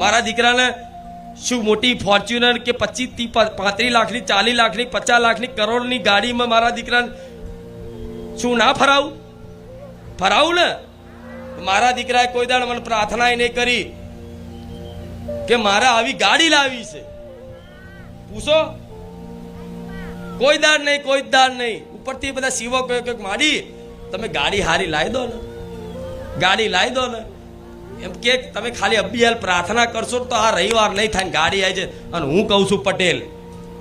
મારા દીકરાને શું મોટી ફોર્ચ્યુનર કે 25 35 લાખની 40 લાખની 50 લાખની કરોડની ગાડીમાં મારા દીકરાને શું ના ફરાવું? ફરાવું ને. મારા દીકરાએ કોઈ દાડ મને પ્રાર્થના નહીં કરી કે મારે આવી ગાડી લાવી છે. પૂછો, કોઈ દાડ નહીં, કોઈ દાડ નહીં. ઉપરથી બધા સેવકો કે માડી તમે ગાડી હારી લાવી દો ને, ગાડી લાવી દો ને. એમ કે તમે ખાલી અબિયાલ પ્રાર્થના કરશો તો આ રવિવાર નહીં થાય, ગાડી આવી છે. અને હું કહું છું પટેલ,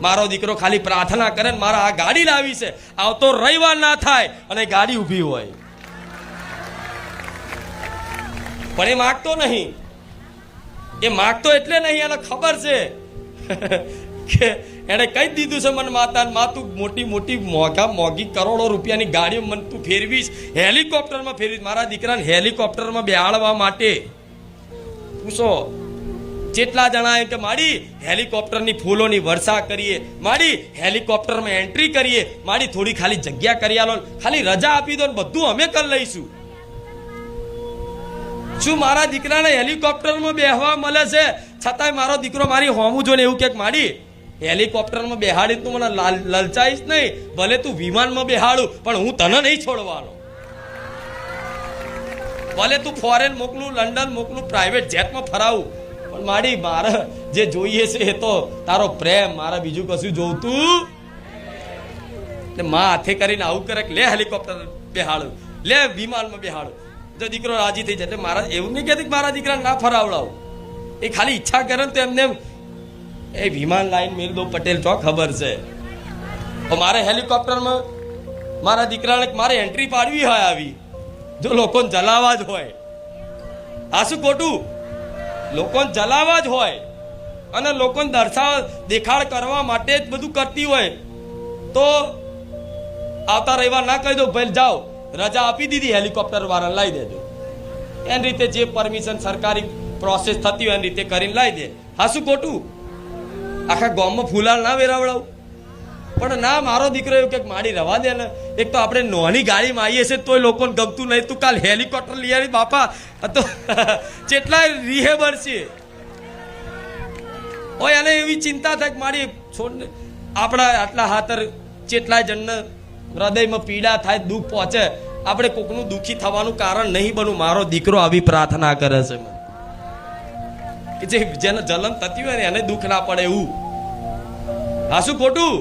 મારો દીકરો ખાલી પ્રાર્થના કરે ને મારા આ ગાડી લાવી છે, આવતો રવિવાર ના થાય અને ગાડી ઊભી હોય. પણ એ માગતો નહીં. એ માગતો એટલે નહીં, એને ખબર છે કે એને કહી દીધું છે મને માતા, તું મોટી મોટી મોંઘી કરોડો રૂપિયાની ગાડીઓ મને તું ફેરવીશ, હેલિકોપ્ટરમાં ફેરવીશ. મારા દીકરાને હેલિકોપ્ટરમાં બેહાડવા માટે પૂછો જેટલા જણા કે માડી હેલિકોપ્ટરની ફૂલોની વર્ષા કરીએ, માડી હેલિકોપ્ટરમાં એન્ટ્રી કરીએ, માડી થોડી ખાલી જગ્યા કરી આલો, ખાલી રજા આપી દો ને બધું અમે કરી લઈશું. શું મારા દીકરાને હેલિકોપ્ટરમાં બેહવા મળે છે છતાંય મારો દીકરો મારી હોમું જોઈને એવું કે માડી હેલિકોપ્ટરમાં બેહાડી તું મને લલચાઈશ નહીં, ભલે તું વિમાનમાં બેહાડું પણ હું તને નહીં છોડવાનો. ભલે તું ફોરેન મોકલું, લંડન મોકલું, પ્રાઇવેટ જેટમાં ફરાવું, પણ માડી મારે જે જોઈએ છે એ તો તારો પ્રેમ, મારા બીજું કશું જોવતું. માં હાથે કરીને આવું કરે લે હેલિકોપ્ટર બેહાડું, લે વિમાનમાં બેહાડું. જો દીકરો રાજી થઈ જાય મારા એવું નહીં કહેતી મારા દીકરાને ના ફરાવડાવું. એ ખાલી ઈચ્છા કરે ને તો એમને એ વિમાન લાઈન મેળ દો પટેલ ચો ખબર છે. મારે હેલિકોપ્ટરમાં મારા દીકરાને મારે એન્ટ્રી પાડવી હોય આવી, જો લોકોને જલાવા જ હોય, આ શું ખોટું? લોકોને જલાવા જ હોય અને લોકોને દેખાડ કરવા માટે જ બધું કરતી હોય તો આવતા રવિવાર ના કહી દો ભાઈ જાઓ, રજા આપી દીધી હેલિકોપ્ટર વાળાને લાવી દેજો. એની રીતે જે પરમિશન સરકારી પ્રોસેસ થતી હોય એની રીતે કરીને લાવી દે. હા શું ખોટું? આખા ગામમાં ફૂલાલ ના વેરાવડાવું. પણ ના, મારો દીકરો એવું કે માડી રવા દે ને. એક તો આપણે નોની ગાડીમાં આવીએ છીએ તોય લોકોને ગમતું નહીં. તું કાલ હેલિકોપ્ટર લઈ આવી બાપા તો કેટલા રિહેબર છે. ઓય એને એવી ચિંતા થાય કે મારી છોડ આપણા આટલા હાથર કેટલાય જણને હૃદયમાં પીડા થાય, દુઃખ પહોંચે, આપણે કોકનું દુઃખી થવાનું કારણ નહીં બનવું. મારો દીકરો આવી પ્રાર્થના કરે છે કે જેને જલન થતી હોય ને એને દુઃખ ના પડે એવું. હા શું ખોટું?